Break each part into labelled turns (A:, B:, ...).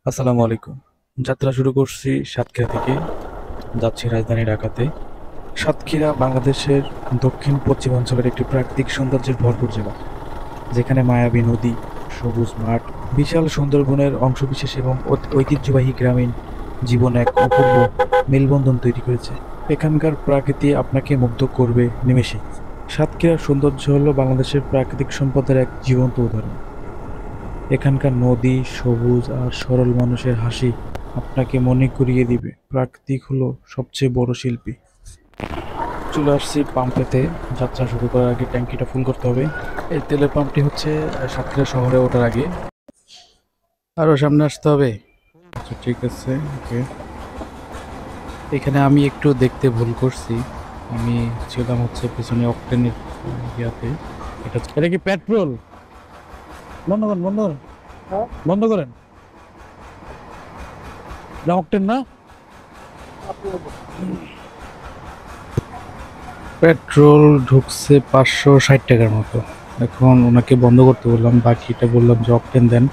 A: আসসালামু আলাইকুম। যাত্রা শুরু করছি সাতক্ষীরা থেকে, যাচ্ছি রাজধানী ঢাকাতে। সাতক্ষীরা বাংলাদেশের দক্ষিণ পশ্চিমাঞ্চলের একটি প্রাকৃতিক সৌন্দর্যের ভরপুর জেলা, যেখানে মায়াবী নদী, সবুজ মাঠ, বিশাল সুন্দরবনের অংশবিশেষ এবং ঐতিহ্যবাহী গ্রামীণ জীবন এক অপূর্ব মেলবন্ধন তৈরি করেছে। এখানকার প্রকৃতি আপনাকে মুগ্ধ করবে নিমেষেই। সাতক্ষীরার সৌন্দর্য হলো বাংলাদেশের প্রাকৃতিক সম্পদের এক জীবন্ত উদাহরণ। এখানকার নদী, সবুজ আর সরল মানুষের হাসি আপনাকে মনে করিয়ে দিবে প্রাকৃতিক হলো সবচেয়ে বড় শিল্পী। চলে আসছি পাম্পেতে। যাত্রা শুরু করার আগে ট্যাঙ্কিটা ফুল করতে হবে। এই তেলের পাম্পটি হচ্ছে সাতক্ষীরা শহরে ওঠার আগে। আরও সামনে আসতে হবে। আচ্ছা, ঠিক আছে, ওকে। এখানে আমি একটু দেখতে ভুল করছি। আমি ছিলাম হচ্ছে পিছনে অকটেনের ইয়াতে। এটা কি পেট্রোল? বন্ধ করেন, বন্ধ করেন, বন্ধ করেন। এটা অকটেন না? পেট্রোল ঢুকছে 560 টাকার মতো। এখন ওনাকে বন্ধ করতে বললাম, বাকিটা বললাম যে অকটেন দেন।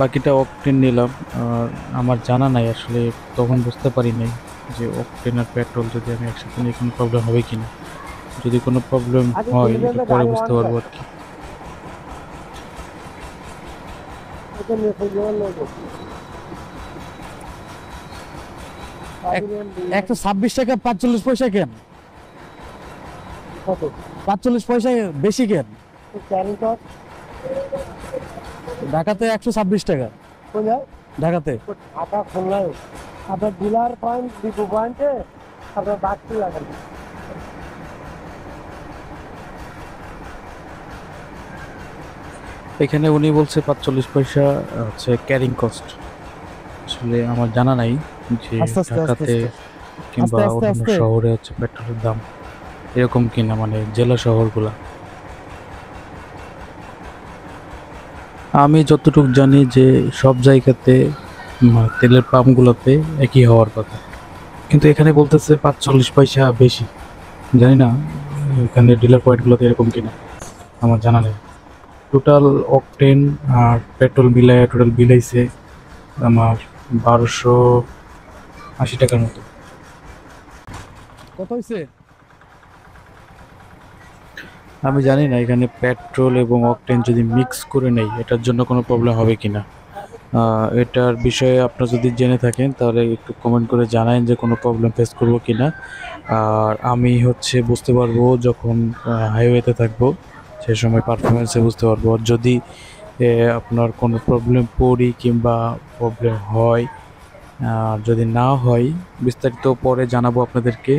A: বাকিটা অকটেন নিলাম। আর আমার জানা নাই আসলে, তখন বুঝতে পারি নাই যে অকটেন আর পেট্রোল যদি আমি একসাথে নিই কোনো প্রবলেম হবে কিনা। যদি কোনো প্রবলেম হয় এটা পরে বুঝতে পারবো আর কি। 126 টাকা 45 পয়সা কেন? 45 পয়সা বেশি কেন? ঢাকাতে 126 টাকা। ঢাকাতে
B: ঢাকা খুলনায় আপনার ডিলার পয়েন্ট ডিপো পয়েন্টে আপনার বাড়তি লাগান।
A: এখানে উনি বলছে 45 পয়সা হচ্ছে ক্যারিং কস্ট। আসলে আমার জানা নাই যে
B: আস্তে আস্তে আস্তে
A: ঢাকাতে
B: আস্তে
A: কিংবা
B: আস্তে আস্তে
A: অন্যান্য
B: আস্তে
A: শহরে হচ্ছে পেট্রোলের দাম এরকম কিনা, মানে জেলা শহরগুলা। আমি যতটুকু জানি যে সব জায়গাতে তেলের পাম্পগুলোতে একই হওয়ার কথা, কিন্তু এখানে বলতেছে 45 পয়সা বেশি। জানি না এখানে ডিলার পয়েন্টগুলোতে এরকম কিনা, আমার জানা নেই। টোটাল অকটেন আর পেট্রোল মিলাইয়া টোটাল বিল আইছে আমার 1280 টাকার মতো।
B: কত হয়েছে?
A: আমি জানি না এখানে পেট্রোল এবং অকটেন যদি মিক্স করে নেই এটার জন্য কোনো প্রবলেম হবে কিনা। এটার বিষয়ে আপনারা যদি জেনে থাকেন তাহলে একটু কমেন্ট করে জানান যে কোনো প্রবলেম ফেস করবো কিনা। আর আমি হচ্ছে বুঝতে পারবো যখন হাইওয়েতে থাকবো, সে সময় পারফরমেন্সে বুঝতে পারবো। আর যদি আপনার কোনো প্রবলেম পড়ি কিংবা প্রবলেম হয়, আর যদি না হয় বিস্তারিত পরে জানাবো আপনাদেরকে।